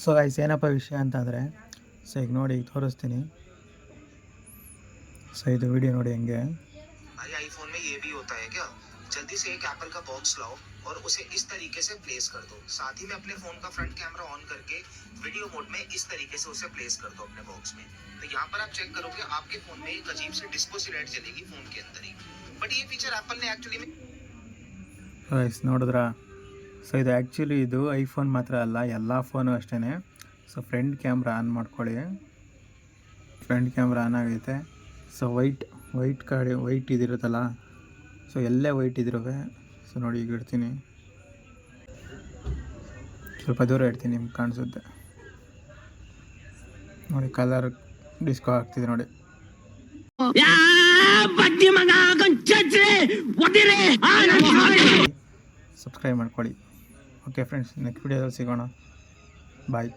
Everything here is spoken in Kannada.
ಸೊ ಗೈಸ್ ಏನಪ್ಪ ವಿಷಯ ಅಂತಂದರೆ, ಸೊ ಈಗ ನೋಡಿ ಈಗ ತೋರಿಸ್ತೀನಿ. ಸೊ ಇದು ವಿಡಿಯೋ ನೋಡಿ ಹೆಂಗೆ. भाई आईफोन में ये भी होता है क्या? जल्दी से एक एप्पल का बॉक्स लाओ और उसे इस तरीके से प्लेस कर दो। साथ ही में अपने फोन का फ्रंट कैमरा ऑन करके वीडियो मोड में इस तरीके से उसे प्लेस कर दो अपने बॉक्स में। तो यहाँ पर आप चेक करोगे आपके फोन में एक अजीब सी डिस्को सी लाइट जलेगी फोन के अंदर ही। बट ये फीचर एप्पल ने एक्चुअली में ಗೈಸ್ ನೋಡಿದ್ರಾ? ಸೊ ಇದು ಆ್ಯಕ್ಚುಲಿ ಇದು ಐಫೋನ್ ಮಾತ್ರ ಅಲ್ಲ, ಎಲ್ಲ ಫೋನು ಅಷ್ಟೇ. ಸೊ ಫ್ರಂಟ್ ಕ್ಯಾಮ್ರಾ ಆನ್ ಮಾಡ್ಕೊಳ್ಳಿ. ಫ್ರಂಟ್ ಕ್ಯಾಮ್ರಾ ಆನ್ ಆಗೈತೆ. ಸೊ ವೈಟ್ ಇದಿರುತ್ತಲ್ಲ, ಸೊ ಎಲ್ಲೇ ವೈಟ್ ಇದಿರುವೆ. ಸೊ ನೋಡಿ ಈಗ ಇಡ್ತೀನಿ, ಸ್ವಲ್ಪ ದೂರ ಇಡ್ತೀನಿ, ನಿಮ್ಗೆ ಕಾಣಿಸುತ್ತೆ ನೋಡಿ. ಕಲರ್ ಡಿಸ್ಕೋ ಆಗ್ತಿದೆ ನೋಡಿ. ಸಬ್ಸ್ಕ್ರೈಬ್ ಮಾಡ್ಕೊಳ್ಳಿ. ಓಕೆ ಫ್ರೆಂಡ್ಸ್, ನೆಕ್ಸ್ಟ್ ವಿಡಿಯೋದಲ್ಲಿ ಸಿಗೋಣ. ಬಾಯ್.